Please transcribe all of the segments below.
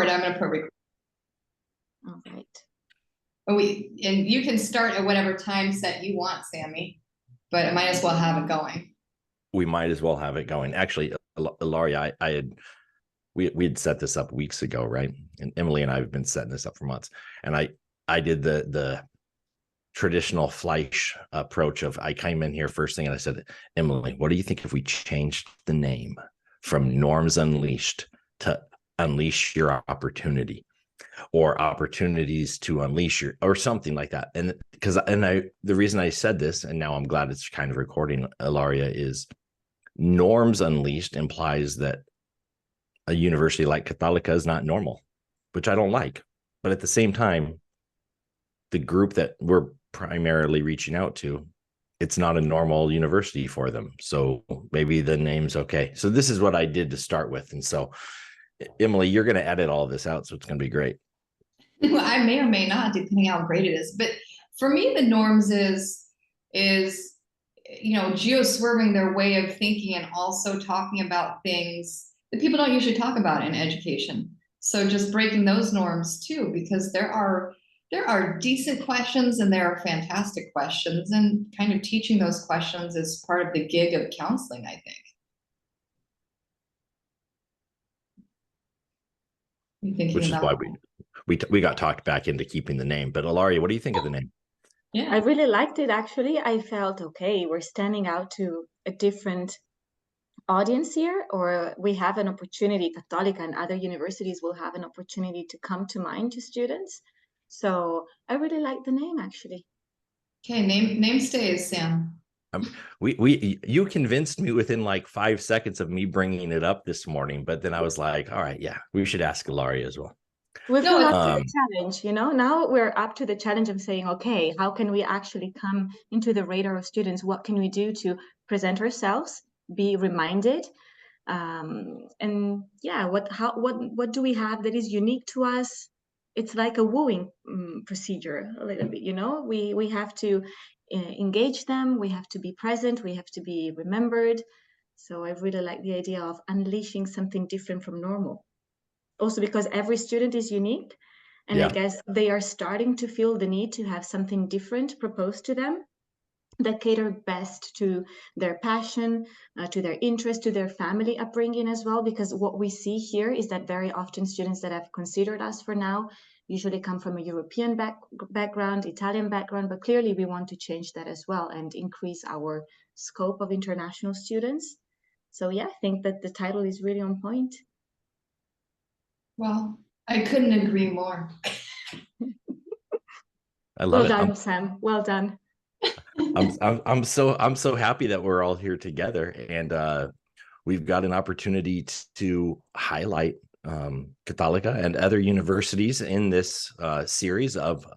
I'm going to put record. All right. And you can start at whatever time set you want, Sammy, but I might as well have it going. We might as well have it going. Actually, Ilaria, we had set this up weeks ago, right? And Emily and I have been setting this up for months. And I did the traditional Fleisch approach of, I came in here first thing and I said, Emily, what do you think if we changed the name from Norms Unleashed to Unleash Your Opportunity, or Opportunities to Unleash Your, or something like that? And the reason I said this, and now I'm glad it's kind of recording, Ilaria, is Norms Unleashed implies that a university like Cattolica is not normal, which I don't like. But at the same time, the group that we're primarily reaching out to, it's not a normal university for them. So maybe the name's okay. So this is what I did to start with. And so, Emily, you're going to edit all of this out, so it's going to be great. Well, I may or may not, depending how great it is. But for me, the norms is geo-swerving their way of thinking and also talking about things that people don't usually talk about in education. So just breaking those norms too, because there are decent questions and there are fantastic questions, and kind of teaching those questions is part of the gig of counseling, I think. Which is why we got talked back into keeping the name. But Ilaria, what do you think of the name? Yeah, I really liked it, actually. I felt, okay, we're standing out to a different audience here, or we have an opportunity, Cattolica and other universities will have an opportunity to come to mind to students. So I really like the name, actually. Okay, name stays, Sam. You convinced me within like 5 seconds of me bringing it up this morning, but then I was like, all right, yeah, we should ask Ilaria as well. We've come up to the challenge, now we're up to the challenge of saying, okay, how can we actually come into the radar of students? What can we do to present ourselves, be reminded? And yeah, what do we have that is unique to us? It's like a wooing procedure a little bit, we have to engage them, we have to be present, we have to be remembered. So I really like the idea of unleashing something different from normal. Also because every student is unique, and yeah. I guess they are starting to feel the need to have something different proposed to them that cater best to their passion, to their interest, to their family upbringing as well. Because what we see here is that very often students that have considered us for now usually come from a European background, Italian background, but clearly we want to change that as well and increase our scope of international students. So yeah, I think that the title is really on point. Well, I couldn't agree more. I love it. Well done, Sam. Well done. I'm so happy that we're all here together, and we've got an opportunity to highlight Cattolica and other universities in this series of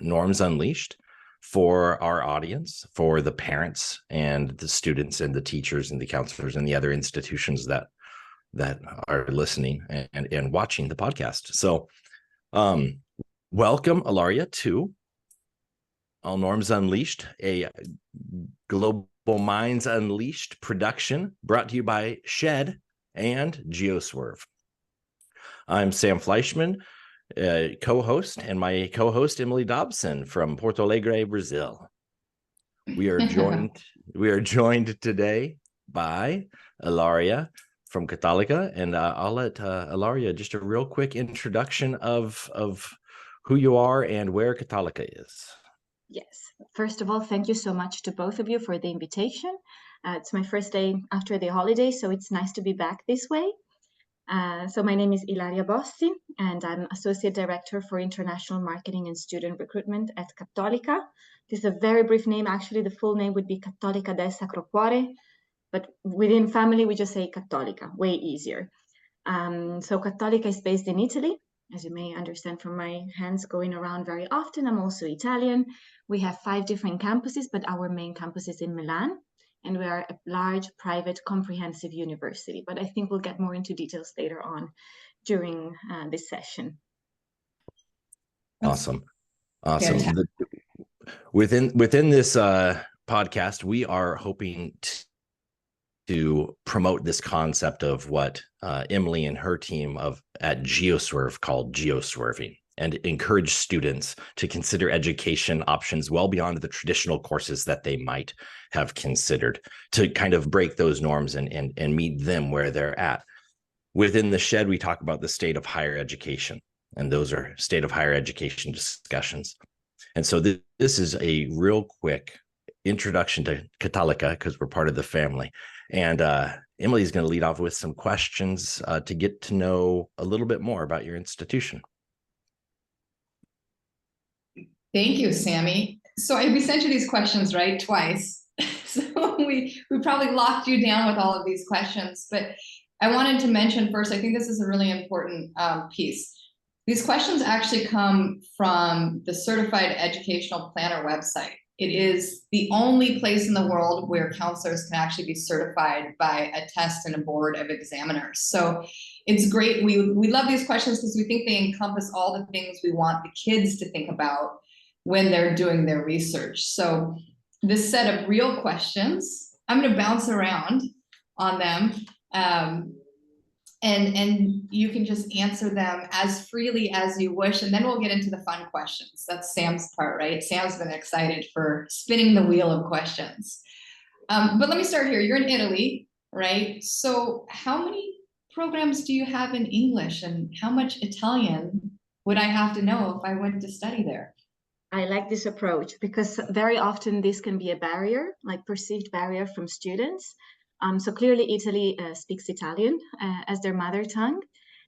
Norms Unleashed for our audience, for the parents and the students and the teachers and the counselors and the other institutions that are listening and watching the podcast. So welcome, Ilaria, to All Norms Unleashed, a Global Minds Unleashed production brought to you by Shed and GeoSwerve. I'm Sam Fleischman, co-host, and my co-host Emily Dobson from Porto Alegre, Brazil. We are joined today by Ilaria from Cattolica, and I'll let Ilaria just a real quick introduction of who you are and where Cattolica is. Yes. First of all, thank you so much to both of you for the invitation. It's my first day after the holiday, so it's nice to be back this way. So my name is Ilaria Bossi, and I'm Associate Director for International Marketing and Student Recruitment at Cattolica. This is a very brief name. Actually, the full name would be Cattolica del Sacro Cuore, but within family, we just say Cattolica, way easier. So Cattolica is based in Italy. As you may understand from my hands going around very often, I'm also Italian. We have 5 different campuses, but our main campus is in Milan, and we are a large, private, comprehensive university. But I think we'll get more into details later on during this session. Awesome. Within this podcast, we are hoping to promote this concept of what Emily and her team at GeoSwerve called geoswerving, and encourage students to consider education options well beyond the traditional courses that they might have considered, to kind of break those norms and meet them where they're at. Within the shed, we talk about the state of higher education, and those are state of higher education discussions. And so this is a real quick introduction to Cattolica, because we're part of the family. And Emily's going to lead off with some questions to get to know a little bit more about your institution. Thank you, Sammy. So we sent you these questions, right? Twice. So we probably locked you down with all of these questions, but I wanted to mention first, I think this is a really important piece. These questions actually come from the Certified Educational Planner website. It is the only place in the world where counselors can actually be certified by a test and a board of examiners. So it's great. We love these questions because we think they encompass all the things we want the kids to think about when they're doing their research. So this set of real questions, I'm going to bounce around on them. And you can just answer them as freely as you wish, and then we'll get into the fun questions. That's Sam's part, right? Sam's been excited for spinning the wheel of questions. But let me start here. You're in Italy, right? So how many programs do you have in English, and how much Italian would I have to know if I went to study there? I like this approach because very often this can be a barrier, like perceived barrier from students. So clearly Italy speaks Italian as their mother tongue,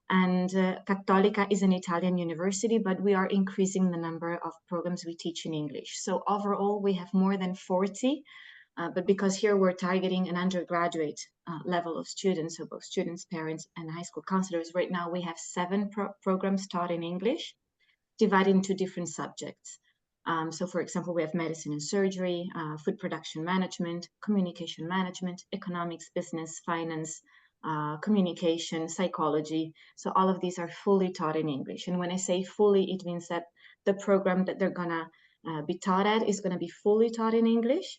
and Cattolica is an Italian university, but we are increasing the number of programs we teach in English. So overall we have more than 40, but because here we're targeting an undergraduate level of students, so both students, parents, and high school counselors, right now we have 7 programs taught in English, divided into different subjects. So for example, we have medicine and surgery, food production management, communication management, economics, business, finance, communication, psychology. So all of these are fully taught in English. And when I say fully, it means that the program that they're gonna be taught at is gonna be fully taught in English.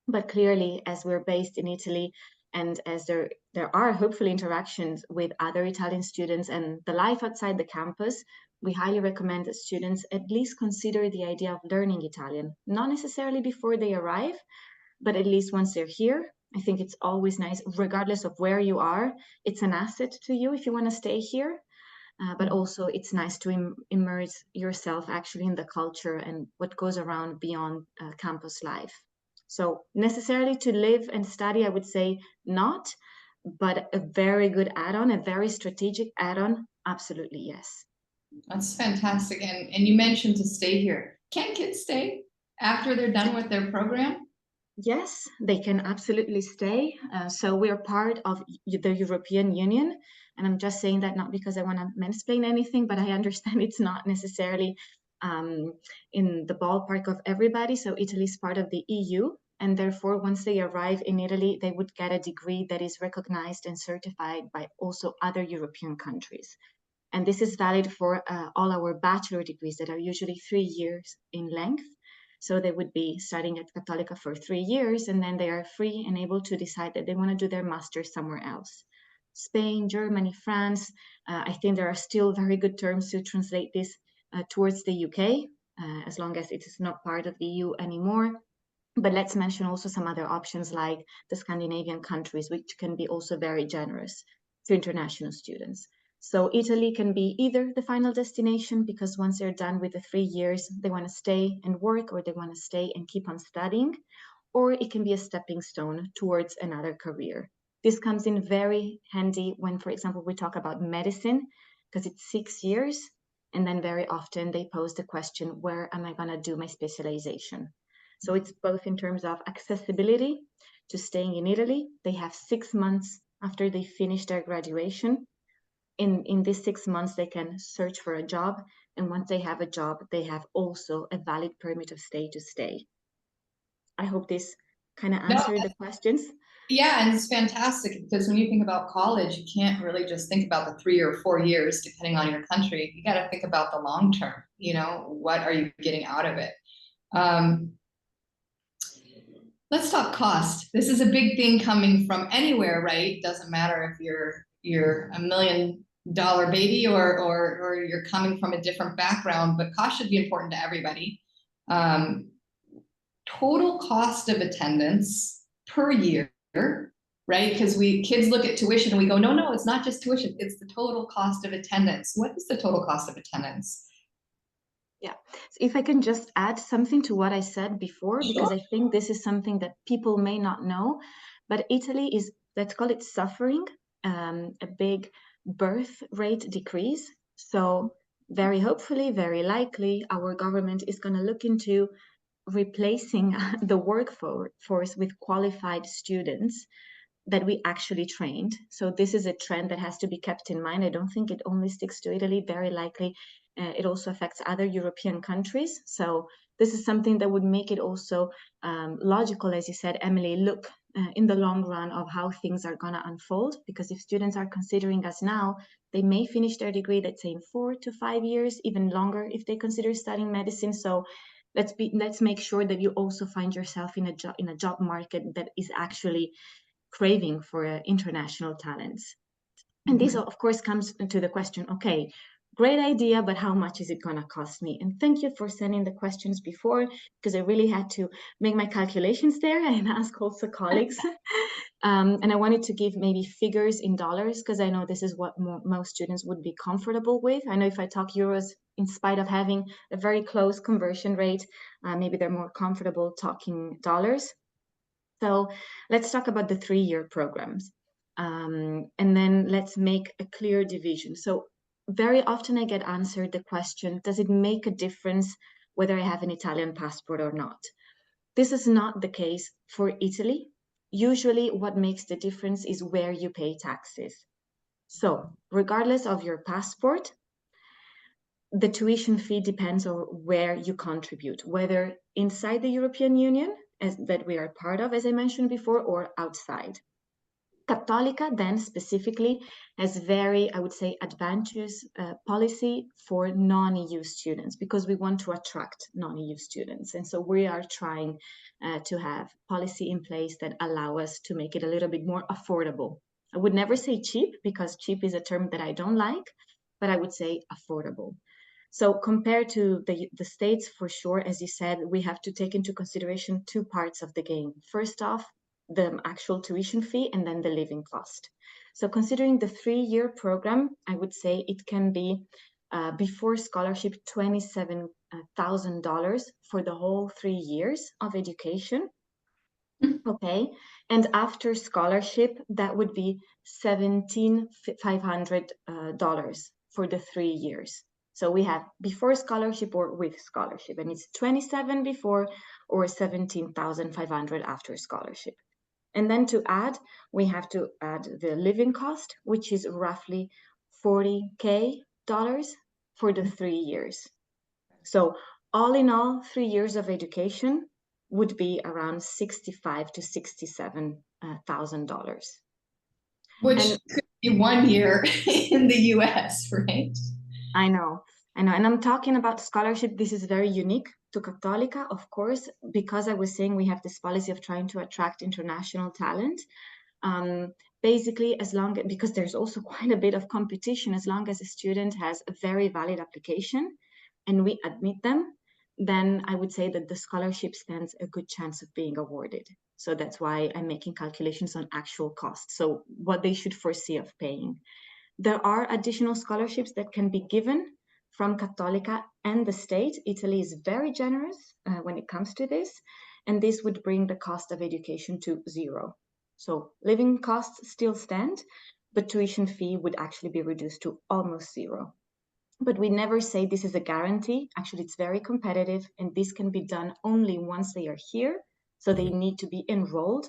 But clearly, as we're based in Italy, and as there are hopefully interactions with other Italian students and the life outside the campus, we highly recommend that students at least consider the idea of learning Italian, not necessarily before they arrive, but at least once they're here. I think it's always nice, regardless of where you are, it's an asset to you if you want to stay here. But also it's nice to immerse yourself actually in the culture and what goes around beyond campus life. So necessarily to live and study, I would say not, but a very good add-on, a very strategic add-on, absolutely yes. That's fantastic. And you mentioned to stay here. Can kids stay after they're done with their program? Yes, they can absolutely stay. So we are part of the European Union. And I'm just saying that not because I want to mansplain anything, but I understand it's not necessarily in the ballpark of everybody. So Italy is part of the EU. And therefore, once they arrive in Italy, they would get a degree that is recognized and certified by also other European countries. And this is valid for all our bachelor degrees that are usually 3 years in length. So they would be studying at Cattolica for 3 years, and then they are free and able to decide that they want to do their master's somewhere else. Spain, Germany, France, I think there are still very good terms to translate this towards the UK, as long as it is not part of the EU anymore. But let's mention also some other options like the Scandinavian countries, which can be also very generous to international students. So Italy can be either the final destination, because once they're done with the 3 years, they want to stay and work, or they want to stay and keep on studying, or it can be a stepping stone towards another career. This comes in very handy when, for example, we talk about medicine, because it's 6 years, and then very often they pose the question, where am I going to do my specialization? So it's both in terms of accessibility to staying in Italy. They have 6 months after they finish their graduation. In these 6 months, they can search for a job. And once they have a job, they have also a valid permit of stay to stay. I hope this kind of answered the questions. Yeah, and it's fantastic because when you think about college, you can't really just think about the 3 or 4 years, depending on your country. You got to think about the long term, what are you getting out of it? Let's talk cost. This is a big thing coming from anywhere, right? Doesn't matter if you're $1 million baby or you're coming from a different background, but cost should be important to everybody. Total cost of attendance per year, right? Because kids look at tuition and we go, no, it's not just tuition, it's the total cost of attendance. What is the total cost of attendance? Yeah, so if I can just add something to what I said before, because I think this is something that people may not know, but Italy is, let's call it, suffering a big birth rate decrease. So very hopefully, very likely, our government is going to look into replacing the workforce with qualified students that we actually trained. So this is a trend that has to be kept in mind. I don't think it only sticks to Italy. Very likely it also affects other European countries. So this is something that would make it also logical, as you said, Emily, look in the long run of how things are going to unfold. Because if students are considering us now, they may finish their degree, let's say, in 4 to 5 years, even longer if they consider studying medicine. So let's make sure that you also find yourself in a job market that is actually craving for international talents. And this, of course, comes to the question, okay, great idea, but how much is it going to cost me? And thank you for sending the questions before, because I really had to make my calculations there and ask also colleagues. And I wanted to give maybe figures in dollars, because I know this is what most students would be comfortable with. I know if I talk euros, in spite of having a very close conversion rate, maybe they're more comfortable talking dollars. So let's talk about the 3-year programs. And then let's make a clear division. So very often I get answered the question, does it make a difference whether I have an Italian passport or not? This is not the case for Italy. Usually what makes the difference is where you pay taxes. So regardless of your passport, the tuition fee depends on where you contribute, whether inside the European Union, that we are part of, as I mentioned before, or outside. Cattolica then specifically has very, I would say, advantageous policy for non-EU students, because we want to attract non-EU students. And so we are trying to have policy in place that allow us to make it a little bit more affordable. I would never say cheap, because cheap is a term that I don't like, but I would say affordable. So compared to the States, for sure, as you said, we have to take into consideration 2 parts of the game. First off, the actual tuition fee, and then the living cost. So considering the 3-year program, I would say it can be before scholarship $27,000 for the whole 3 years of education. Okay, and after scholarship, that would be $17,500 for the 3 years. So we have before scholarship or with scholarship, and it's 27 before or 17,500 after scholarship. And then to add, we have to add the living cost, which is roughly $40K for the 3 years. So all in all, 3 years of education would be around $65,000 to $67,000. Which could be 1 year in the US, right? I know. And I'm talking about scholarship. This is very unique to Cattolica, of course, because I was saying we have this policy of trying to attract international talent. Basically, because there's also quite a bit of competition, as long as a student has a very valid application and we admit them, then I would say that the scholarship stands a good chance of being awarded. So that's why I'm making calculations on actual costs. So what they should foresee of paying. There are additional scholarships that can be given from Cattolica and the state. Italy is very generous when it comes to this, and this would bring the cost of education to 0. So living costs still stand, but tuition fee would actually be reduced to almost 0. But we never say this is a guarantee. Actually, it's very competitive, and this can be done only once they are here. So they need to be enrolled.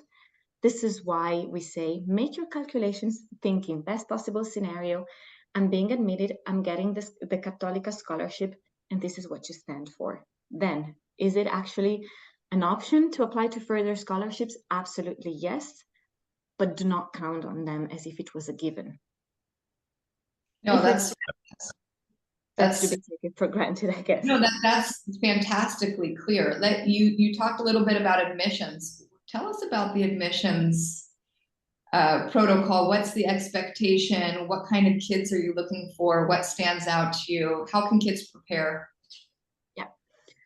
This is why we say, make your calculations, thinking best possible scenario. I'm being admitted, I'm getting the Cattolica scholarship, and this is what you stand for. Then, is it actually an option to apply to further scholarships? Absolutely yes, but do not count on them as if it was a given. No, that's to be taken for granted, I guess. No, that's fantastically clear. You talked a little bit about admissions. tell us about the admissions protocol. What's the expectation? What kind of kids are you looking for? What stands out to you? How can kids prepare? Yeah.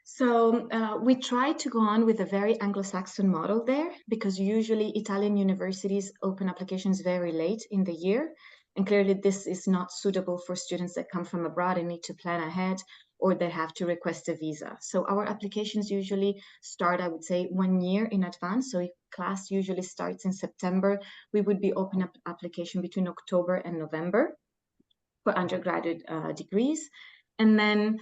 So we try to go on with a very Anglo-Saxon model there, because usually Italian universities open applications very late in the year. And clearly this is not suitable for students that come from abroad and need to plan ahead, or they have to request a visa. So our applications usually start, I would say, 1 year in advance. So if class usually starts in September, we would be opening up application between October and November for undergraduate degrees. And then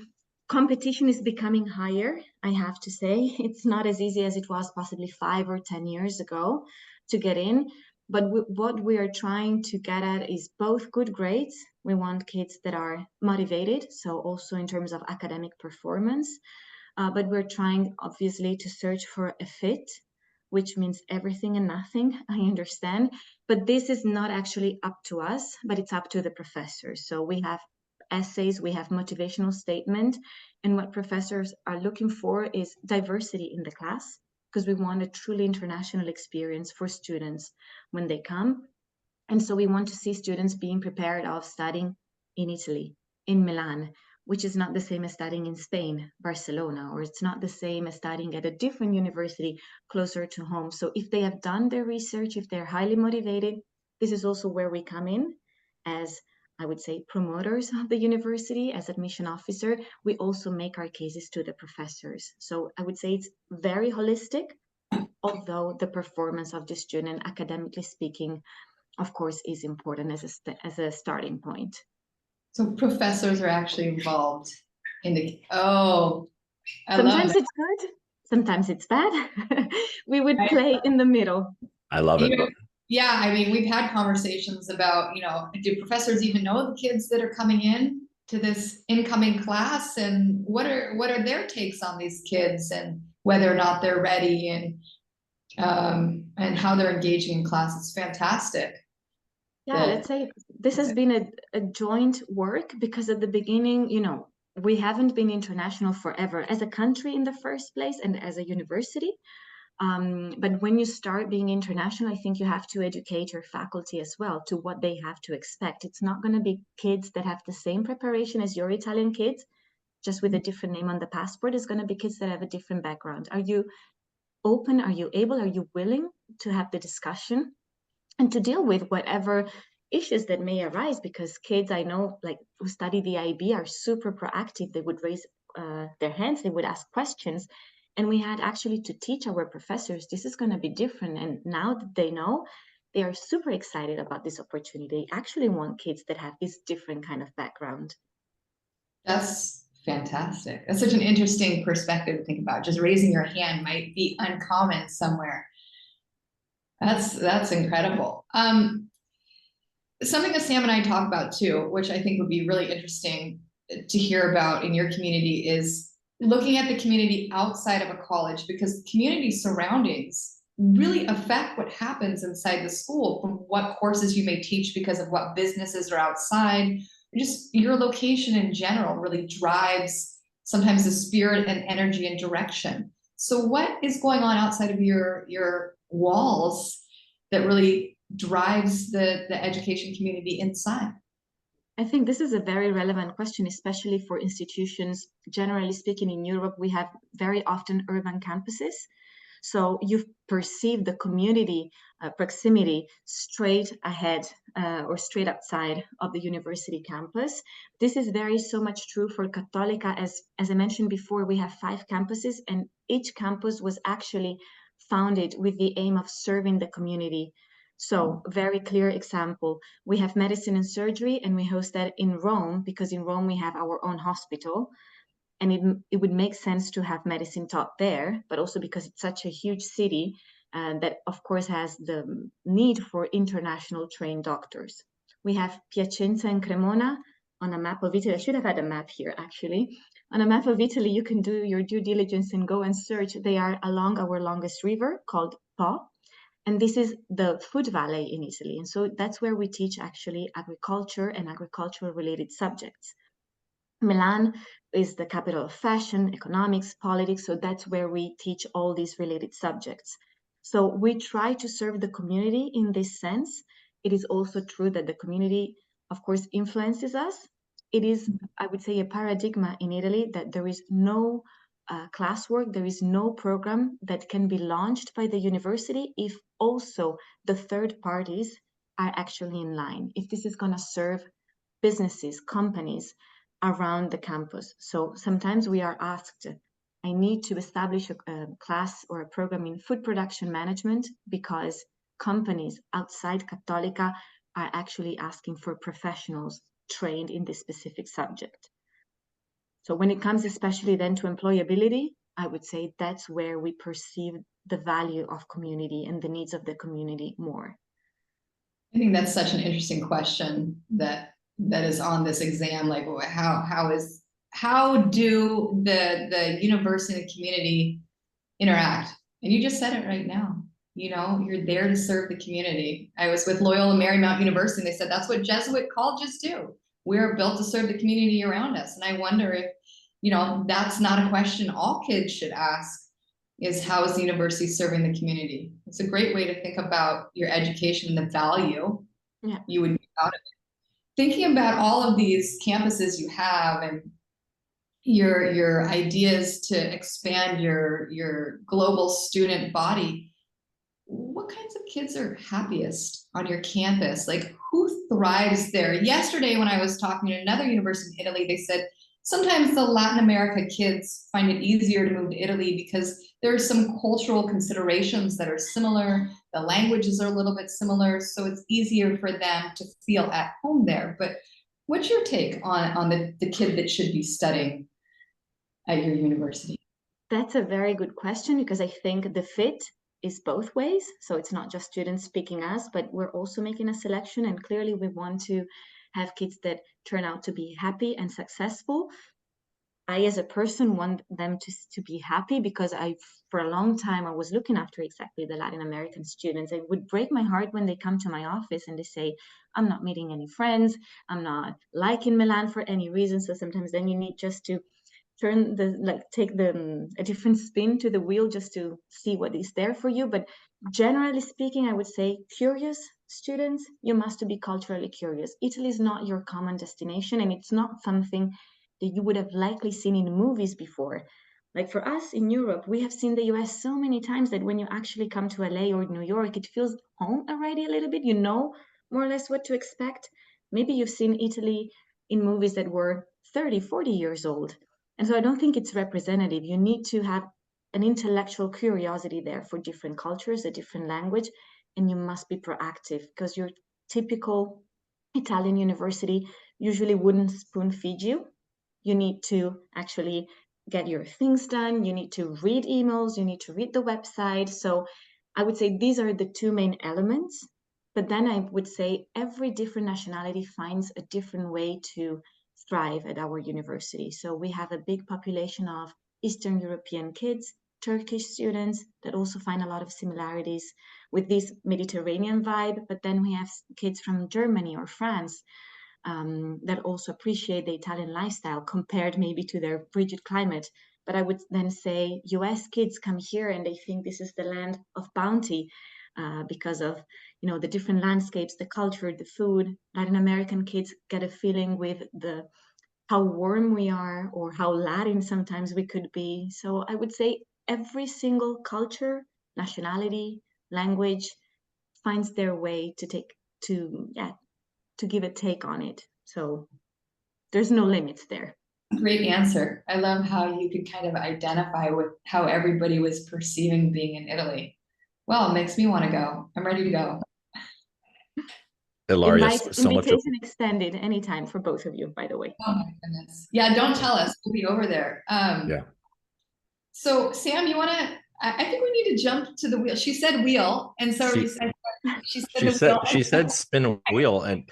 competition is becoming higher, I have to say. It's not as easy as it was possibly 5 or 10 years ago to get in. But what we are trying to get at is both good grades. We want kids that are motivated, so also in terms of academic performance. But we're trying, obviously, to search for a fit, which means everything and nothing, I understand. But this is not actually up to us, but it's up to the professors. So we have essays, we have motivational statement, and what professors are looking for is diversity in the class, because we want a truly international experience for students when they come. And so we want to see students being prepared of studying in Italy, in Milan, which is not the same as studying in Spain, Barcelona, or it's not the same as studying at a different university closer to home. So if they have done their research, if they're highly motivated, this is also where we come in as, I would say, promoters of the university, as admission officer. We also make our cases to the professors. So I would say it's very holistic, although the performance of the student, academically speaking, of course, is important as a starting point. So professors are actually involved in the, Sometimes it's good, sometimes it's bad. We would play in the middle. I love it. Yeah, I mean, we've had conversations about, do professors even know the kids that are coming in to this incoming class, and what are their takes on these kids, and whether or not they're ready, and how they're engaging in class. It's fantastic. Yeah, let's say this has been a joint work, because at the beginning, we haven't been international forever as a country in the first place and as a university. But when you start being international, I think you have to educate your faculty as well to what they have to expect. It's not going to be kids that have the same preparation as your Italian kids, just with a different name on the passport. It's going to be kids that have a different background. Are you open? Are you able? Are you willing to have the discussion and to deal with whatever issues that may arise? Because kids, I know, like, who study the IB are super proactive. They would raise their hands, they would ask questions. And we had actually to teach our professors, this is going to be different. And now that they know, they are super excited about this opportunity. They actually want kids that have this different kind of background. That's fantastic. That's such an interesting perspective to think about. Just raising your hand might be uncommon somewhere. That's incredible. Something that Sam and I talk about too, which I think would be really interesting to hear about in your community, is looking at the community outside of a college, because the community surroundings really affect what happens inside the school, from what courses you may teach because of what businesses are outside. Just your location in general really drives sometimes the spirit and energy and direction. So what is going on outside of your walls that really drives the education community inside? I think this is a very relevant question, especially for institutions. Generally speaking, in Europe, we have very often urban campuses. So you perceive the community proximity straight ahead or straight outside of the university campus. This is so much true for Cattolica. As I mentioned before, we have 5 campuses, and each campus was actually founded with the aim of serving the community. So very clear example, we have medicine and surgery, and we host that in Rome, because in Rome we have our own hospital. And it would make sense to have medicine taught there, but also because it's such a huge city that, of course, has the need for international trained doctors. We have Piacenza and Cremona on a map of Italy. I should have had a map here, actually. On a map of Italy, you can do your due diligence and go and search. They are along our longest river called Po. And this is the food valley in Italy. And so that's where we teach actually agriculture and agricultural related subjects. Milan is the capital of fashion, economics, politics. So that's where we teach all these related subjects. So we try to serve the community in this sense. It is also true that the community, of course, influences us. It is, I would say, a paradigm in Italy that there is no classwork, there is no program that can be launched by the university if also the third parties are actually in line, if this is going to serve businesses, companies around the campus. So sometimes we are asked, I need to establish a class or a program in food production management because companies outside Cattolica are actually asking for professionals trained in this specific subject. So when it comes especially then to employability, I would say that's where we perceive the value of community and the needs of the community more. I think that's such an interesting question that is on this exam. Like, how do the university and the community interact? And you just said it right now. You know, you're there to serve the community. I was with Loyola Marymount University, and they said that's what Jesuit colleges do. We're built to serve the community around us. And I wonder if, you know, that's not a question all kids should ask, is how is the university serving the community? It's a great way to think about your education, the value you would get out of it. Thinking about all of these campuses you have and your ideas to expand your global student body, what kinds of kids are happiest on your campus? Like, who thrives there? Yesterday, when I was talking to another university in Italy, they said sometimes the Latin America kids find it easier to move to Italy because there are some cultural considerations that are similar. The languages are a little bit similar, so it's easier for them to feel at home there. But what's your take on the kid that should be studying at your university? That's a very good question, because I think the fit is both ways. So it's not just students picking us, but we're also making a selection. And clearly we want to have kids that turn out to be happy and successful. I, as a person, want them to be happy, because for a long time, I was looking after exactly the Latin American students. It would break my heart when they come to my office and they say, I'm not meeting any friends, I'm not liking Milan for any reason. So sometimes then you need just to take a different spin to the wheel just to see what is there for you. But generally speaking, I would say curious students, you must be culturally curious. Italy is not your common destination, and it's not something that you would have likely seen in movies before. Like for us in Europe, we have seen the US so many times that when you actually come to LA or New York, it feels home already a little bit. You know more or less what to expect. Maybe you've seen Italy in movies that were 30, 40 years old. And so I don't think it's representative. You need to have an intellectual curiosity there for different cultures, a different language, and you must be proactive, because your typical Italian university usually wouldn't spoon feed you. You need to actually get your things done. You need to read emails. You need to read the website. So I would say these are the two main elements. But then I would say every different nationality finds a different way to thrive at our university. So we have a big population of Eastern European kids, Turkish students that also find a lot of similarities with this Mediterranean vibe. But then we have kids from Germany or France that also appreciate the Italian lifestyle compared maybe to their frigid climate. But I would then say US kids come here and they think this is the land of bounty because of, you know, the different landscapes, the culture, the food. Latin American kids get a feeling with how warm we are or how Latin sometimes we could be. So I would say every single culture, nationality, language finds their way to give a take on it. So there's no limits there. Great answer. I love how you could kind of identify with how everybody was perceiving being in Italy. Well, it makes me want to go. I'm ready to go. Ilaria, Invitation extended anytime for both of you, by the way. Oh my goodness. Yeah, don't tell us. We'll be over there. Yeah. So Sam, you want to, I think we need to jump to the wheel. She said wheel. And so she said spin a wheel, and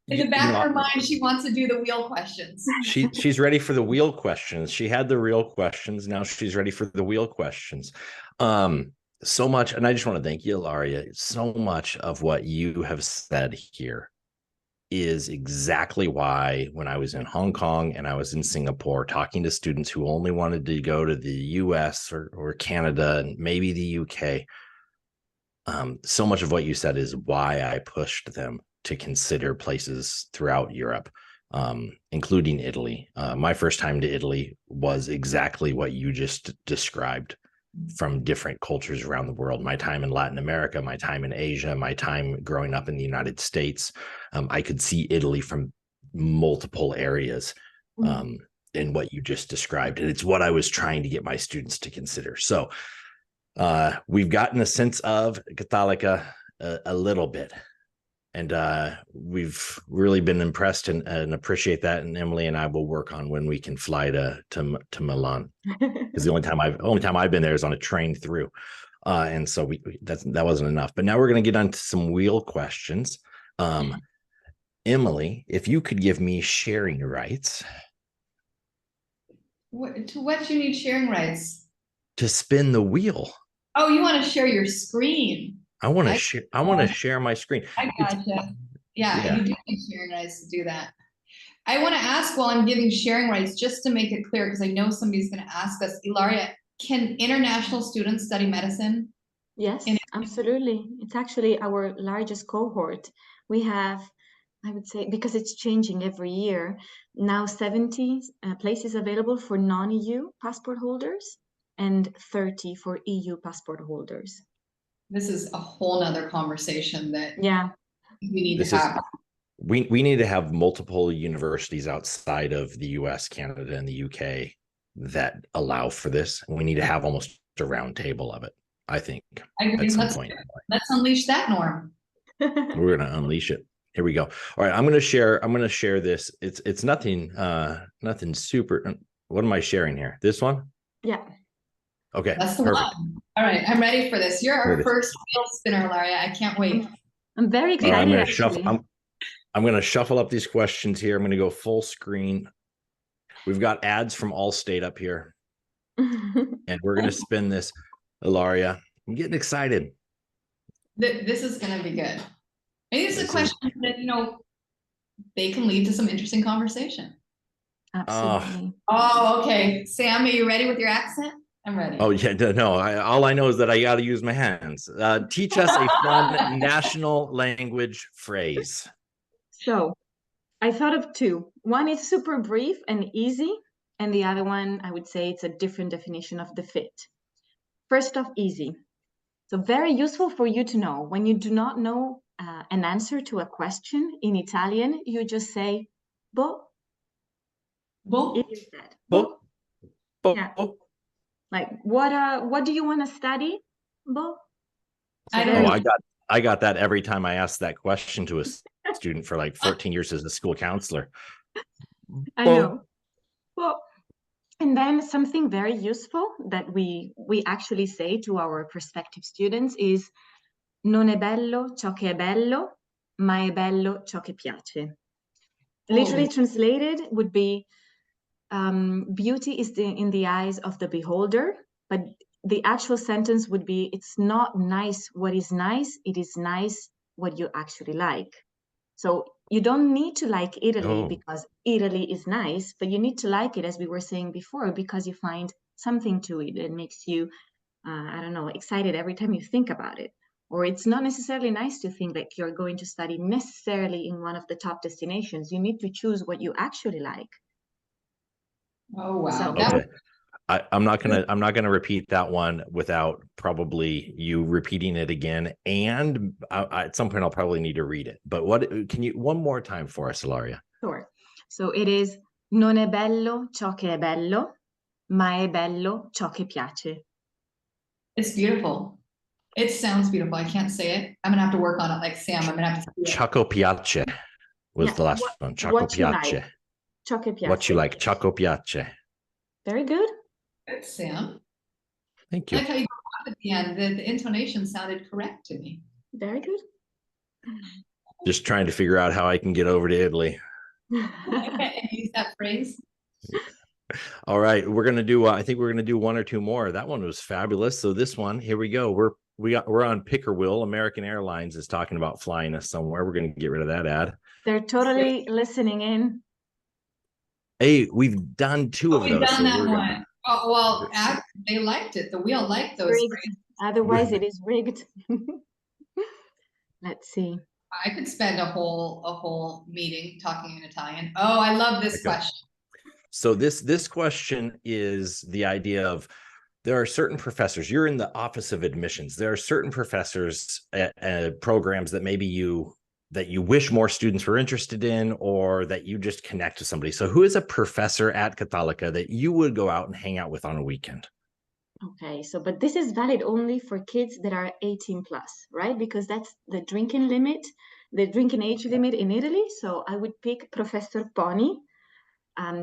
in the back of her mind, she wants to do the wheel questions. She's ready for the wheel questions. She had the real questions. Now she's ready for the wheel questions. So much, and I just want to thank you, Ilaria. So much of what you have said here is exactly why when I was in Hong Kong and I was in Singapore talking to students who only wanted to go to the US or Canada and maybe the UK, so much of what you said is why I pushed them to consider places throughout Europe, including Italy. My first time to Italy was exactly what you just described, from different cultures around the world. My time in Latin America, my time in Asia, my time growing up in the United States. I could see Italy from multiple areas in what you just described. And it's what I was trying to get my students to consider. So we've gotten a sense of Cattolica a little bit. And we've really been impressed and appreciate that. And Emily and I will work on when we can fly to Milan, because the only time I've been there is on a train through, and so that wasn't enough. But now we're going to get on to some wheel questions. Emily, if you could give me sharing rights. To what do you need sharing rights? To spin the wheel. Oh, you want to share your screen? I want to share. I want to share my screen. I gotcha. Yeah, you do need sharing rights to do that. I want to ask, while I'm giving sharing rights, just to make it clear, because I know somebody's going to ask us, Ilaria, can international students study medicine? Yes, absolutely. It's actually our largest cohort. We have, I would say, because it's changing every year, now 70 places available for non-EU passport holders and 30 for EU passport holders. This is a whole nother conversation that we need to have. We need to have multiple universities outside of the US, Canada, and the UK that allow for this. And we need to have almost a round table of it, I think. I agree. At some point. Let's unleash that norm. We're going to unleash it. Here we go. All right, I'm going to share this. It's nothing super. What am I sharing here? This one? Yeah. Okay. That's the one. All right, I'm ready for this. You're our first wheel spinner, Ilaria. I can't wait. I'm very excited. I'm going to shuffle. I'm going to shuffle up these questions here. I'm going to go full screen. We've got ads from Allstate up here, and we're going to spin this. Ilaria, I'm getting excited. This is going to be good. And these are questions that, they can lead to some interesting conversation. Absolutely. Oh, okay. Sam, are you ready with your accent? I'm ready. Oh, yeah. No, all I know is that I got to use my hands. Teach us a fun national language phrase. So I thought of two. One is super brief and easy, and the other one, I would say, it's a different definition of the fit. First off, easy. So very useful for you to know. When you do not know an answer to a question in Italian, you just say, boh. Boh. It is that. Boh. Boh. Yeah. Like, what do you want to study? Boh. So I got that every time I asked that question to a student for like 14 years as a school counselor. I know. Well, and then something very useful that we actually say to our prospective students is non è bello ciò che è bello, ma è bello ciò che piace. Literally translated would be beauty is in the eyes of the beholder, but the actual sentence would be, it's not nice what is nice, it is nice what you actually like. So you don't need to like Italy because Italy is nice, but you need to like it, as we were saying before, because you find something to it that makes you, I don't know, excited every time you think about it. Or it's not necessarily nice to think that you're going to study necessarily in one of the top destinations. You need to choose what you actually like. Oh, wow. So, okay. I'm not gonna repeat that one without probably you repeating it again, and at some point I'll probably need to read it. But can you one more time for us, Ilaria? Sure. So it is non è bello ciò che è bello, ma è bello ciò che piace. It's beautiful. It sounds beautiful. I can't say it. I'm gonna have to work on it like Sam. I'm gonna have to say it. Ciò che piace was the last one. Ciò che piace. Ciò che piace. What you like. Ciò che piace. Very good. Good, Sam. Thank you. I like how you got at the end. The intonation sounded correct to me. Very good. Just trying to figure out how I can get over to Italy. Use that phrase. All right, we're gonna do. I think we're gonna do one or two more. That one was fabulous. So this one, here we go. We're on Pickerwill. American Airlines is talking about flying us somewhere. We're gonna get rid of that ad. They're totally listening in. Hey, we've done two of those. We've done that one. Oh, well, they liked it. The wheel liked those. Otherwise, it is rigged. Let's see. I could spend a whole meeting talking in Italian. Oh, I love this Okay. question. So this question is the idea of, there are certain professors, you're in the office of admissions, there are certain professors at programs that maybe you wish more students were interested in, or that you just connect with somebody. So who is a professor at Cattolica that you would go out and hang out with on a weekend? Okay, so but this is valid only for kids that are 18 plus, right? Because that's the drinking limit, the drinking age limit in Italy. So I would pick Professor Poni.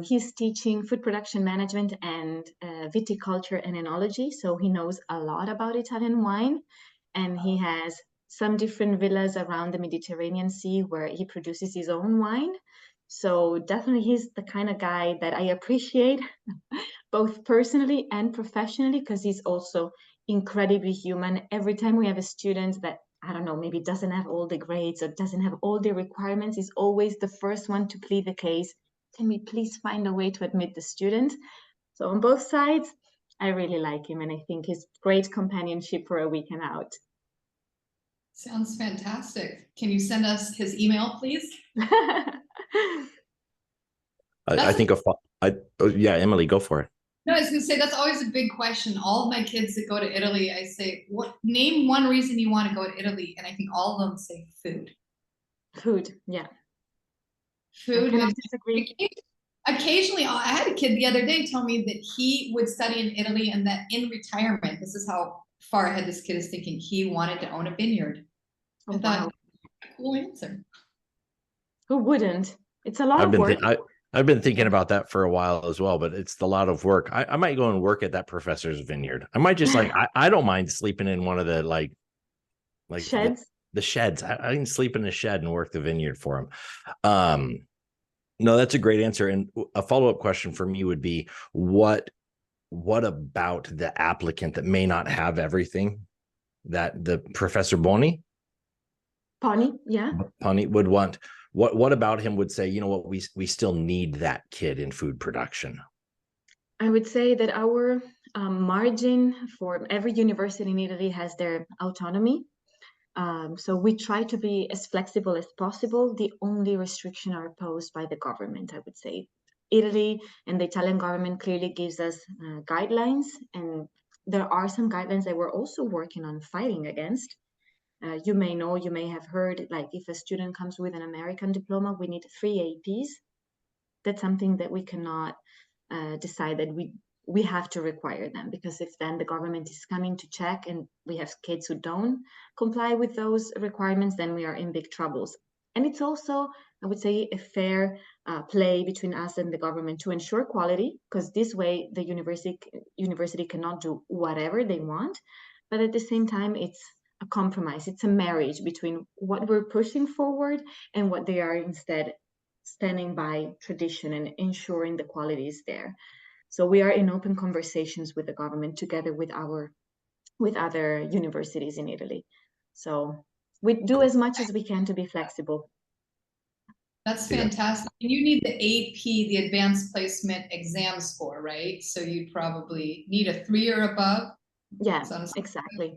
He's teaching food production management and viticulture and enology. So he knows a lot about Italian wine, and he has some different villas around the Mediterranean Sea where he produces his own wine. So definitely he's the kind of guy that I appreciate both personally and professionally, because he's also incredibly human. Every time we have a student that, I don't know, maybe doesn't have all the grades or doesn't have all the requirements, he's always the first one to plead the case. Can we please find a way to admit the student? So on both sides, I really like him, and I think he's great companionship for a weekend out. Sounds fantastic. Can you send us his email, please? I think yeah, Emily, go for it. No, I was gonna say, that's always a big question. All of my kids that go to Italy, I say, name one reason you want to go to Italy, and I think all of them say food. Food, yeah. Food. I cannot disagree. Occasionally, I had a kid the other day tell me that he would study in Italy, and that in retirement, this is how far ahead this kid is thinking, he wanted to own a vineyard. Oh, I thought, wow. cool answer. Who wouldn't? It's a lot of work. I've been thinking about that for a while as well, but it's a lot of work. I might go and work at that professor's vineyard. I might just I don't mind sleeping in one of the like sheds. The sheds. I can sleep in a shed and work the vineyard for him. No, that's a great answer. And a follow-up question for me would be, what about the applicant that may not have everything that the Professor Poni would want? What about him would say, you know what, we still need that kid in food production? I would say that our margin for every university in Italy has their autonomy. So we try to be as flexible as possible. The only restriction are posed by the government, I would say. Italy and the Italian government clearly gives us guidelines, and there are some guidelines that we're also working on fighting against. You may know, you may have heard, like if a student comes with an American diploma, we need 3 APs. That's something that we cannot decide that we have to require them, because if then the government is coming to check and we have kids who don't comply with those requirements, then we are in big troubles. And it's also, I would say, a fair play between us and the government to ensure quality, because this way the university cannot do whatever they want, but at the same time it's a compromise. It's a marriage between what we're pushing forward and what they are instead standing by tradition and ensuring the quality is there. So we are in open conversations with the government together with other universities in Italy. So we do as much as we can to be flexible. That's fantastic. And you need the AP, the advanced placement exam score, right? So you'd probably need a 3 or above. Yeah, exactly.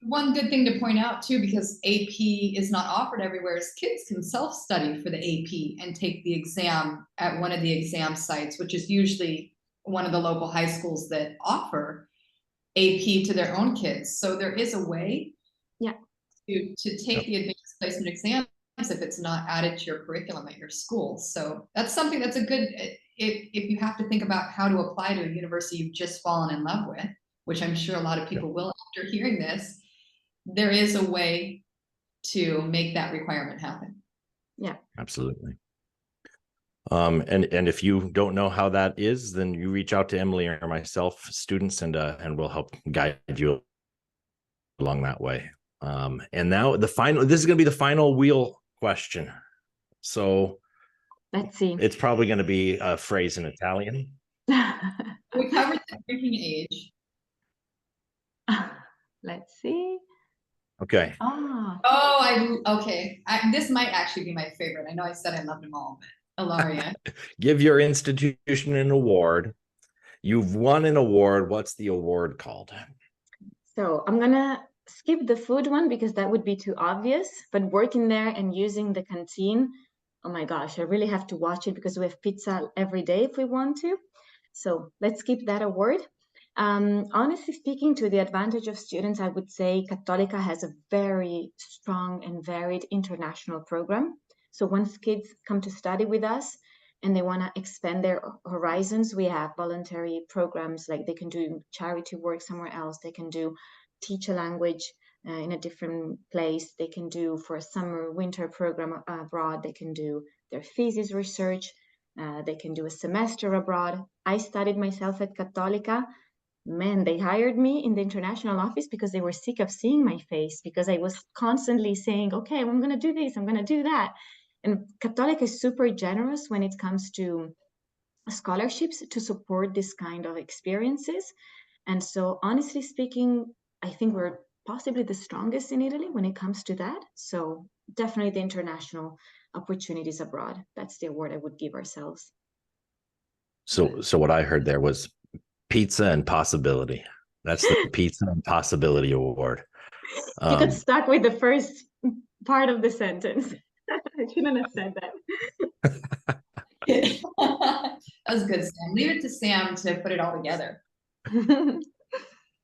One good thing to point out too, because AP is not offered everywhere, is kids can self-study for the AP and take the exam at one of the exam sites, which is usually one of the local high schools that offer AP to their own kids. So there is a way to take the advanced placement exams if it's not added to your curriculum at your school. So that's something that's a good, if you have to think about how to apply to a university you've just fallen in love with, which I'm sure a lot of people will after hearing this, there is a way to make that requirement happen. Yeah, absolutely. And if you don't know how that is, then you reach out to Emily or myself, students, and we'll help guide you along that way. And now this is going to be the final wheel question. So let's see. It's probably going to be a phrase in Italian. We covered the drinking age. Let's see. Okay. Okay. This might actually be my favorite. I know I said I loved them all, but Ilaria. Give your institution an award. You've won an award. What's the award called? So I'm gonna skip the food one because that would be too obvious, but working there and using the canteen, oh my gosh, I really have to watch it because we have pizza every day if we want to. So let's skip that award. Honestly speaking, to the advantage of students, I would say Cattolica has a very strong and varied international program. So once kids come to study with us and they want to expand their horizons, we have voluntary programs, like they can do charity work somewhere else, they can do teach a language in a different place, they can do for a summer winter program abroad, they can do their thesis research, they can do a semester abroad. I studied myself at Cattolica. Man, they hired me in the international office because they were sick of seeing my face, because I was constantly saying, okay, I'm going to do this, I'm going to do that. And Cattolica is super generous when it comes to scholarships to support this kind of experiences. And so honestly speaking, I think we're possibly the strongest in Italy when it comes to that. So definitely the international opportunities abroad. That's the award I would give ourselves. So what I heard there was pizza and possibility. That's the Pizza and Possibility Award. You got stuck with the first part of the sentence. I shouldn't have said that. That was good, Sam. Leave it to Sam to put it all together.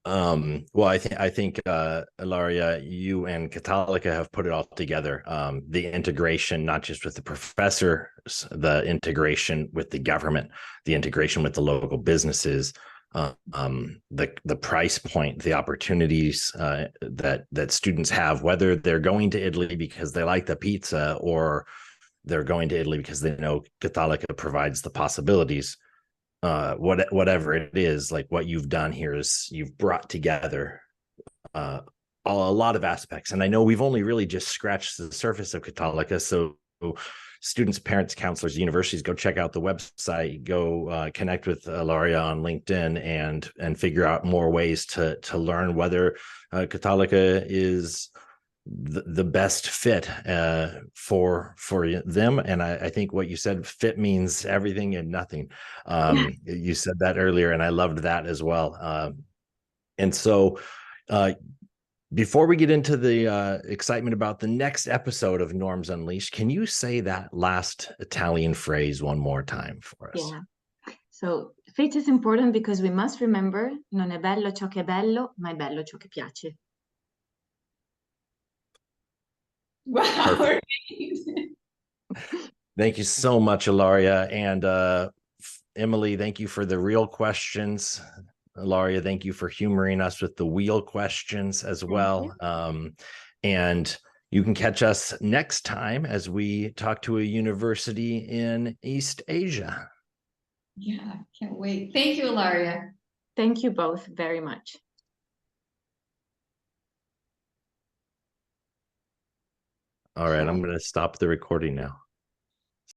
Well, I think Ilaria, you and Cattolica have put it all together. The integration, not just with the professors, the integration with the government, the integration with the local businesses, the price point, the opportunities that students have, whether they're going to Italy because they like the pizza or they're going to Italy because they know Cattolica provides the possibilities. Whatever it is, like what you've done here is you've brought together a lot of aspects. And I know we've only really just scratched the surface of Cattolica. So students, parents, counselors, universities, go check out the website, go connect with Ilaria on LinkedIn and figure out more ways to learn whether Cattolica is the best fit for them. And I think what you said, fit means everything and nothing. You said that earlier, and I loved that as well. And so before we get into the excitement about the next episode of Norms Unleashed, can you say that last Italian phrase one more time for us? Yeah. So fit is important because we must remember, non è bello ciò che è bello, ma è bello ciò che piace. Wow. Thank you so much, Ilaria. And Emily, thank you for the real questions. Ilaria, thank you for humoring us with the wheel questions as well. And you can catch us next time as we talk to a university in East Asia. Yeah, can't wait. Thank you, Ilaria. Thank you both very much. All right, I'm going to stop the recording now.